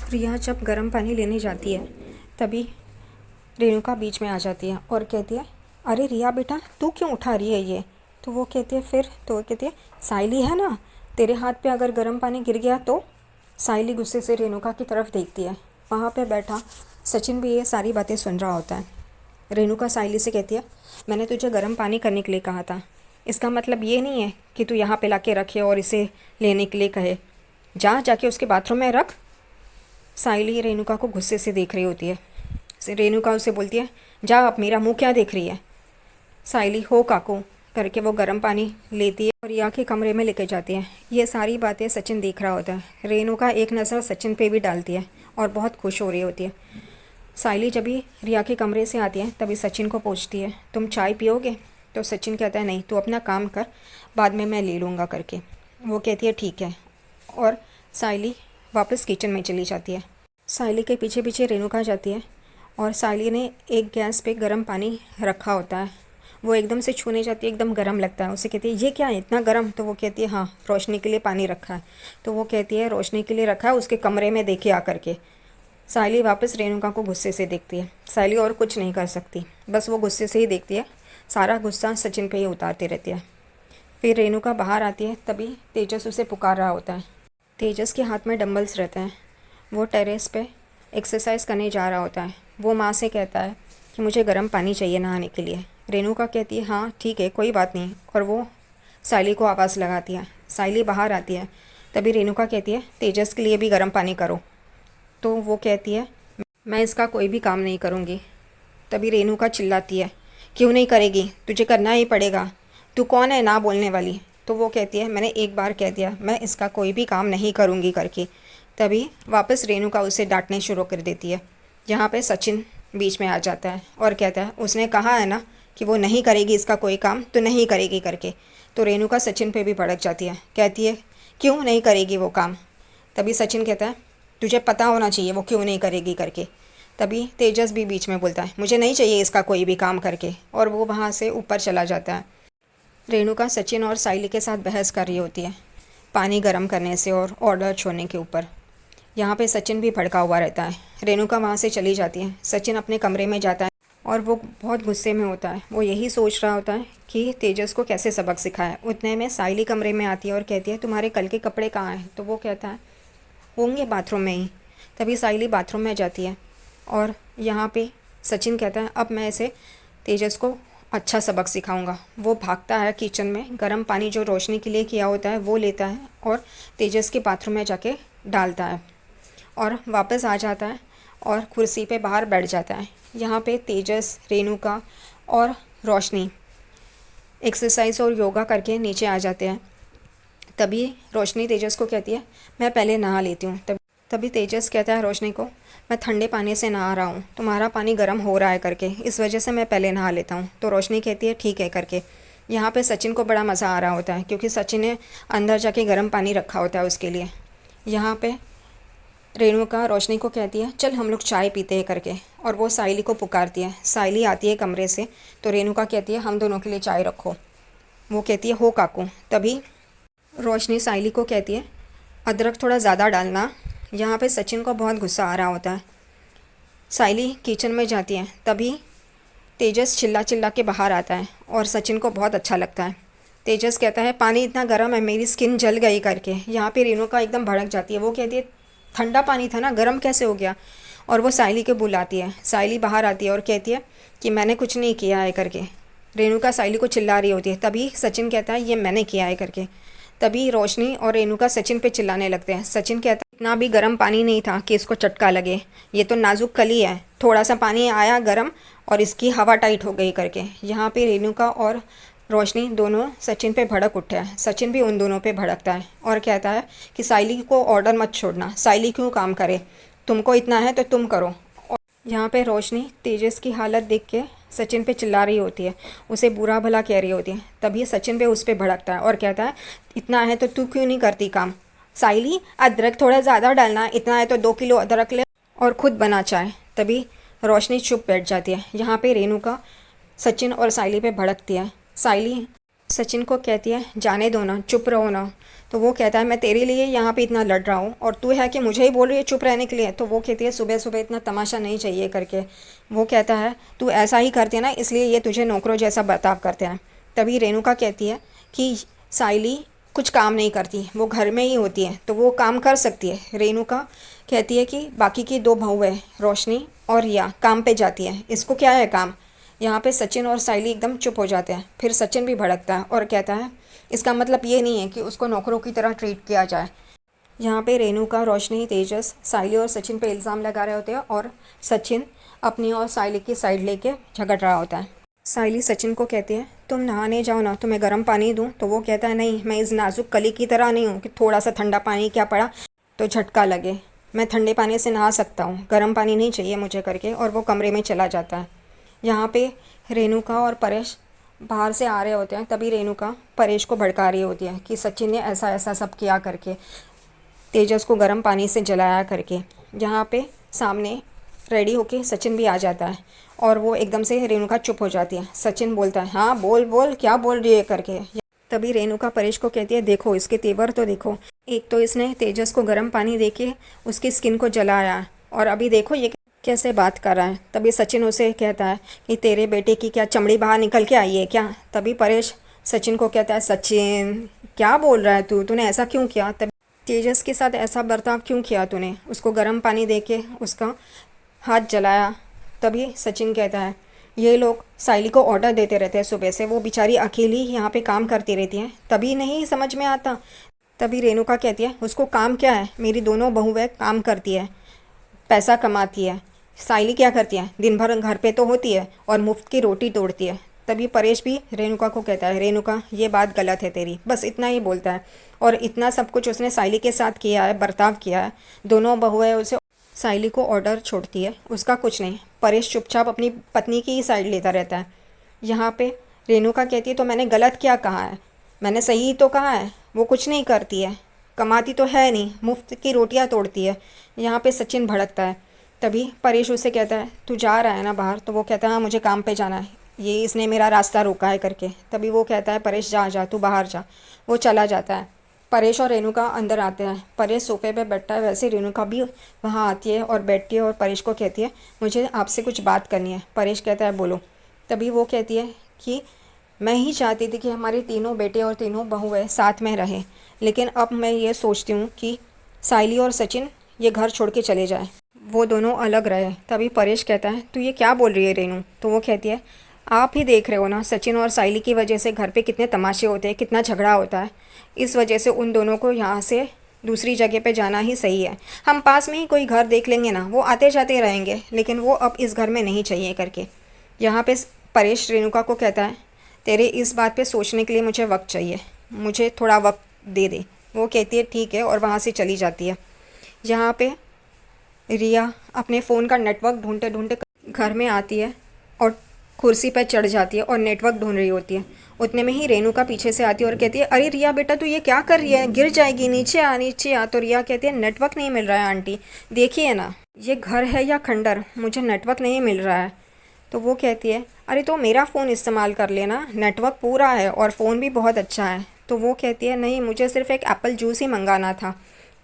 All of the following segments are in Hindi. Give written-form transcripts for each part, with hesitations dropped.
रिया जब गर्म पानी लेने जाती है तभी रेणुका बीच में आ जाती है और कहती है, अरे रिया बेटा तू क्यों उठा रही है ये। तो वो कहती है फिर तो वो कहती है, साइली है ना, तेरे हाथ पे अगर गर्म पानी गिर गया तो। साइली गुस्से से रेणुका की तरफ देखती है। वहाँ पे बैठा सचिन भी ये सारी बातें सुन रहा होता है। रेणुका साइली से कहती है, मैंने तुझे गर्म पानी करने के लिए कहा था, इसका मतलब ये नहीं है कि तू यहाँ पे ला के रखे और इसे लेने के लिए कहे। जाके उसके बाथरूम में रख। साइली रेणुका को गुस्से से देख रही होती है। रेणुका उसे बोलती है, जा अब मेरा मुंह क्या देख रही है। साइली हो काकू करके वो गर्म पानी लेती है और रिया के कमरे में लेके जाती है। ये सारी बातें सचिन देख रहा होता है। रेणुका एक नज़र सचिन पे भी डालती है और बहुत खुश हो रही होती है। साइली जब भी रिया के कमरे से आती है तभी सचिन को पूछती है, तुम चाय पियोगे। तो सचिन कहता है, नहीं तू अपना काम कर, बाद में मैं ले लूँगा करके। वो कहती है ठीक है और साइली वापस किचन में चली जाती है। साइली के पीछे पीछे रेणुका जाती है और साइली ने एक गैस पे गर्म पानी रखा होता है। वो एकदम से छूने जाती है, एकदम गर्म लगता है। उसे कहती है, ये क्या है इतना गर्म। तो वो कहती है, हाँ रोशनी के लिए पानी रखा है। तो वो कहती है, रोशनी के लिए रखा है, उसके कमरे में देखे आ करके। साइली वापस रेणुका को गुस्से से देखती है। साइली और कुछ नहीं कर सकती, बस वो गुस्से से ही देखती है। सारा गुस्सा सचिन पे ही उतारती रहती है। फिर रेणुका बाहर आती है तभी तेजस उसे पुकार रहा होता है। तेजस के हाथ में डंबल्स रहते हैं। वो टेरेस पे एक्सरसाइज करने जा रहा होता है। वो माँ से कहता है कि मुझे गर्म पानी चाहिए नहाने के लिए। रेणुका कहती है, हाँ ठीक है कोई बात नहीं, और वो साइली को आवाज़ लगाती है। साइली बाहर आती है तभी रेणुका कहती है, तेजस के लिए भी गर्म पानी करो। तो वो कहती है, मैं इसका कोई भी काम नहीं करूँगी। तभी रेणुका चिल्लाती है, क्यों नहीं करेगी, तुझे करना ही पड़ेगा, तू कौन है ना बोलने वाली। तो वो कहती है, मैंने एक बार कह दिया, मैं इसका कोई भी काम नहीं करूँगी करके। तभी वापस रेणुका उसे डांटने शुरू कर देती है। यहाँ पे सचिन बीच में आ जाता है और कहता है, उसने कहा है ना कि वो नहीं करेगी इसका कोई काम, तो नहीं करेगी करके। तो रेणुका सचिन पे भी भड़क जाती है, कहती है, क्यों नहीं करेगी वो काम। तभी सचिन कहता है, तुझे पता होना चाहिए वो क्यों नहीं करेगी करके। तभी तेजस भी बीच में बोलता है, मुझे नहीं चाहिए इसका कोई भी काम करके, और वो वहाँ से ऊपर चला जाता है। रेणुका सचिन और साइली के साथ बहस कर रही होती है पानी गर्म करने से और ऑर्डर छोड़ने के ऊपर। यहाँ पे सचिन भी भड़का हुआ रहता है। रेणुका वहाँ से चली जाती है। सचिन अपने कमरे में जाता है और वो बहुत गुस्से में होता है। वो यही सोच रहा होता है कि तेजस को कैसे सबक सिखाए। उतने में साइली कमरे में आती है और कहती है, तुम्हारे कल के कपड़े कहाँ हैं। तो वो कहता है, होंगे बाथरूम में ही। तभी साइली बाथरूम में जाती है और यहाँ पे सचिन कहता है, अब मैं इसे तेजस को अच्छा सबक सिखाऊंगा। वो भागता है किचन में, गर्म पानी जो रोशनी के लिए किया होता है वो लेता है और तेजस के बाथरूम में जाके डालता है और वापस आ जाता है और कुर्सी पे बाहर बैठ जाता है। यहाँ पे तेजस, रेणुका और रोशनी एक्सरसाइज और योगा करके नीचे आ जाते हैं। तभी रोशनी तेजस को कहती है, मैं पहले नहा लेती हूँ। तभी तेजस कहता है रोशनी को, मैं ठंडे पानी से नहा रहा हूँ, तुम्हारा पानी गर्म हो रहा है करके, इस वजह से मैं पहले नहा लेता हूँ। तो रोशनी कहती है ठीक है करके। यहाँ पे सचिन को बड़ा मज़ा आ रहा होता है क्योंकि सचिन ने अंदर जाके गर्म पानी रखा होता है उसके लिए। यहाँ पे रेणुका रोशनी को कहती है, चल हम लोग चाय पीते हैं करके, और वो साइली को पुकारती है। साइली आती है कमरे से तो रेणुका कहती है, हम दोनों के लिए चाय रखो। वो कहती है, हो काकू। तभी रोशनी साइली को कहती है, अदरक थोड़ा ज़्यादा डालना। यहाँ पे सचिन को बहुत गुस्सा आ रहा होता है। साइली किचन में जाती है तभी तेजस चिल्ला चिल्ला के बाहर आता है और सचिन को बहुत अच्छा लगता है। तेजस कहता है, पानी इतना गर्म है मेरी स्किन जल गई करके। यहाँ पे रेणुका एकदम भड़क जाती है। वो कहती है, ठंडा पानी था ना, गर्म कैसे हो गया। और वो साइली को बुलाती है। साइली बाहर आती है और कहती है कि मैंने कुछ नहीं किया है करके। रेणुका साइली को चिल्ला रही होती है। तभी सचिन कहता है, ये मैंने किया है करके। तभी रोशनी और रेणुका सचिन पे चिल्लाने लगते हैं। सचिन कहता है, इतना भी गर्म पानी नहीं था कि इसको चटका लगे, ये तो नाजुक कली है, थोड़ा सा पानी आया गर्म और इसकी हवा टाइट हो गई करके। यहाँ पे रेणुका और रोशनी दोनों सचिन पे भड़क उठे हैं। सचिन भी उन दोनों पे भड़कता है और कहता है कि साइली को ऑर्डर मत छोड़ना, साइली क्यों काम करे, तुमको इतना है तो तुम करो। और यहाँ पे रोशनी तेजस की हालत देख के सचिन पे चिल्ला रही होती है, उसे बुरा भला कह रही होती है। तभी सचिन पे उस पर भड़कता है और कहता है, इतना है तो तू क्यों नहीं करती काम। साइली अदरक थोड़ा ज़्यादा डालना, इतना है तो 2 किलो अदरक ले और ख़ुद बना चाय। तभी रोशनी चुप बैठ जाती है। यहाँ पे रेणुका सचिन और साइली पे भड़कती है। साइली सचिन को कहती है जाने दो ना, चुप रहो ना। तो वो कहता है मैं तेरे लिए यहाँ पे इतना लड़ रहा हूँ और तू है कि मुझे ही बोल रही है चुप रहने के लिए। तो वो कहती है सुबह सुबह इतना तमाशा नहीं चाहिए करके। वो कहता है तू ऐसा ही करती है ना, इसलिए ये तुझे नौकरों जैसा बर्ताव करते हैं। तभी रेणुका कहती है कि साइली कुछ काम नहीं करती, वो घर में ही होती है तो वो काम कर सकती है। रेणुका कहती है कि बाकी की दो बहू है, रोशनी और रिया, काम पे जाती है, इसको क्या है काम। यहाँ पे सचिन और साइली एकदम चुप हो जाते हैं। फिर सचिन भी भड़कता है और कहता है इसका मतलब ये नहीं है कि उसको नौकरों की तरह ट्रीट किया जाए। यहाँ पे रेणुका, रोशनी, तेजस साइली और सचिन पे इल्ज़ाम लगा रहे होते हैं और सचिन अपनी और साइली की साइड लेके झगड़ रहा होता है। साइली सचिन को कहती है तुम नहाने जाओ ना, तुम्हें गर्म पानी दूँ। तो वो कहता है नहीं, मैं इस नाजुक कली की तरह नहीं हूँ कि थोड़ा सा ठंडा पानी क्या पड़ा तो झटका लगे। मैं ठंडे पानी से नहा सकता हूँ, गर्म पानी नहीं चाहिए मुझे करके, और वो कमरे में चला जाता है। यहाँ पे रेणुका और परेश बाहर से आ रहे होते हैं। तभी रेणुका परेश को भड़का रही होती है कि सचिन ने ऐसा ऐसा सब किया करके, तेजस को गर्म पानी से जलाया करके। यहाँ पे सामने रेडी होके सचिन भी आ जाता है और वो एकदम से रेणुका चुप हो जाती है। सचिन बोलता है हाँ बोल बोल, क्या बोल रही है करके। तभी रेणुका परेश को कहती है देखो इसके तेवर तो देखो, एक तो इसने तेजस को गर्म पानी देके उसकी स्किन को जलाया और अभी देखो ये कैसे बात कर रहा है। तभी सचिन उसे कहता है कि तेरे बेटे की क्या चमड़ी बाहर निकल के आई है क्या। तभी परेश सचिन को कहता है सचिन क्या बोल रहा है तू, तूने ऐसा क्यों किया। तभी तेजस के साथ ऐसा बर्ताव क्यों किया तूने, उसको गर्म पानी देके उसका हाथ जलाया। तभी सचिन कहता है ये लोग साइली को ऑर्डर देते रहते हैं सुबह से, वो बेचारी अकेली यहाँ पे काम करती रहती हैं, तभी नहीं समझ में आता। तभी रेणुका कहती है उसको काम क्या है, मेरी दोनों बहुएं काम करती है, पैसा कमाती है। साइली क्या करती है, दिन भर घर पे तो होती है और मुफ्त की रोटी तोड़ती है। तभी परेश भी रेणुका को कहता है रेणुका ये बात गलत है तेरी, बस इतना ही बोलता है। और इतना सब कुछ उसने साइली के साथ किया है, बर्ताव किया है। दोनों बहुएं उसे साइली को ऑर्डर छोड़ती है, उसका कुछ नहीं। परेश चुपचाप अपनी पत्नी की ही साइड लेता रहता है। यहाँ पे रेणुका कहती है तो मैंने गलत क्या कहा है, मैंने सही ही तो कहा है, वो कुछ नहीं करती है, कमाती तो है नहीं, मुफ्त की रोटियां तोड़ती है। यहाँ पे सचिन भड़कता है। तभी परेश उसे कहता है तू जा रहा है ना बाहर। तो वो कहता है हाँ मुझे काम पे जाना है, ये इसने मेरा रास्ता रोका है करके। तभी वो कहता है परेश जा जा, तू बाहर जा। वो चला जाता है। परेश और रेणुका अंदर आते हैं। परेश सोफे पे बैठता है, वैसे रेणुका भी वहाँ आती है और बैठती है और परेश को कहती है मुझे आपसे कुछ बात करनी है। परेश कहता है बोलो। तभी वो कहती है कि मैं ही चाहती थी कि हमारे तीनों बेटे और तीनों बहुएं साथ में रहें, लेकिन अब मैं ये सोचती हूँ कि साइली और सचिन ये घर छोड़ के चले जाए, वो दोनों अलग रहे। तभी परेश कहता है तू ये क्या बोल रही है रेणु। तो वो कहती है आप ही देख रहे हो ना, सचिन और साइली की वजह से घर पे कितने तमाशे होते हैं, कितना झगड़ा होता है। इस वजह से उन दोनों को यहाँ से दूसरी जगह पे जाना ही सही है। हम पास में ही कोई घर देख लेंगे ना, वो आते जाते रहेंगे, लेकिन वो अब इस घर में नहीं चाहिए करके। यहाँ पे परेश रेणुका को कहता है तेरे इस बात पे सोचने के लिए मुझे वक्त चाहिए, मुझे थोड़ा वक्त दे दे। वो कहती है ठीक है और वहाँ से चली जाती है। यहाँ पे रिया अपने फ़ोन का नेटवर्क ढूंढते ढूंढते घर में आती है और कुर्सी पर चढ़ जाती है और नेटवर्क ढूंढ रही होती है। उतने में ही रेणुका पीछे से आती है और कहती है अरे रिया बेटा तू ये क्या कर रही है, गिर जाएगी, नीचे आ नीचे आ। तो रिया कहती है नेटवर्क नहीं मिल रहा है आंटी, देखिए ना ये घर है या खंडर, मुझे नेटवर्क नहीं मिल रहा है। तो वो कहती है अरे तो मेरा फ़ोन इस्तेमाल कर लेना, नेटवर्क पूरा है और फ़ोन भी बहुत अच्छा है। तो वो कहती है नहीं मुझे सिर्फ एक एप्पल जूस ही मंगाना था।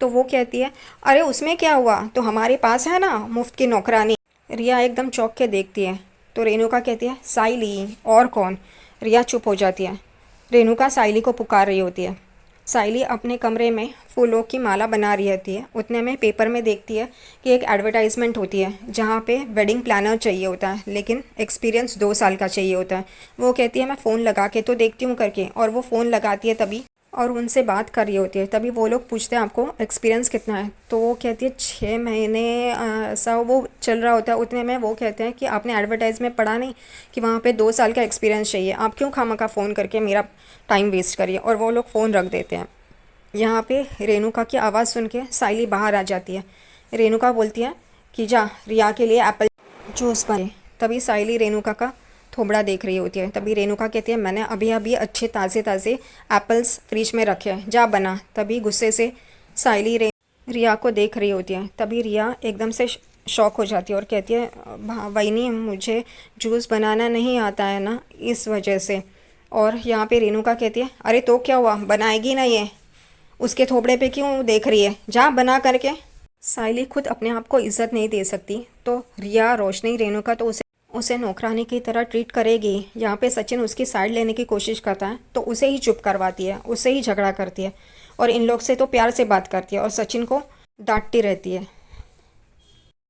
तो वो कहती है अरे उसमें क्या हुआ, तो हमारे पास है ना मुफ्त की नौकरानी। रिया एकदम चौंक के देखती है। तो रेणुका कहती है साइली, और कौन। रिया चुप हो जाती है। रेणुका साइली को पुकार रही होती है। साइली अपने कमरे में फूलों की माला बना रही होती है। उतने में पेपर में देखती है कि एक एडवर्टाइजमेंट होती है जहाँ पे वेडिंग प्लानर चाहिए होता है, लेकिन एक्सपीरियंस 2 साल का चाहिए होता है। वो कहती है मैं फ़ोन लगा के तो देखती हूँ करके, और वो फ़ोन लगाती है तभी और उनसे बात कर रही होती है। तभी वो लोग पूछते हैं आपको एक्सपीरियंस कितना है। तो वो कहती है 6 महीने ऐसा वो चल रहा होता है। उतने में वो कहते हैं कि आपने एडवर्टाइज में पढ़ा नहीं कि वहाँ पे 2 साल का एक्सपीरियंस चाहिए, आप क्यों खामखा फ़ोन करके मेरा टाइम वेस्ट करिए। और वो लोग फ़ोन रख देते हैं। यहाँ पे रेणुका की आवाज़ सुन के साइली बाहर आ जाती है। रेणुका बोलती है कि जा रिया के लिए एप्पल जूस बने। तभी साइली रेणुका का थोबड़ा देख रही होती है। तभी रेणुका कहती है मैंने अभी अभी अच्छे ताज़े ताज़े एप्पल्स फ्रिज में रखे हैं, जा बना। तभी गुस्से से साइली रिया को देख रही होती है। तभी रिया एकदम से शॉक हो जाती है और कहती है वहीनी मुझे जूस बनाना नहीं आता है ना, इस वजह से। और यहाँ पे रेणुका कहती है, अरे तो क्या हुआ, बनाएगी ना ये, उसके थोबड़े पे क्यों देख रही है, जा बना करके। साइली खुद अपने आप को इज्जत नहीं दे सकती तो रिया, रोशनी, रेणुका तो उसे उसे नौकरानी की तरह ट्रीट करेगी। यहाँ पे सचिन उसकी साइड लेने की कोशिश करता है तो उसे ही चुप करवाती है, उससे ही झगड़ा करती है और इन लोग से तो प्यार से बात करती है और सचिन को डांटती रहती है।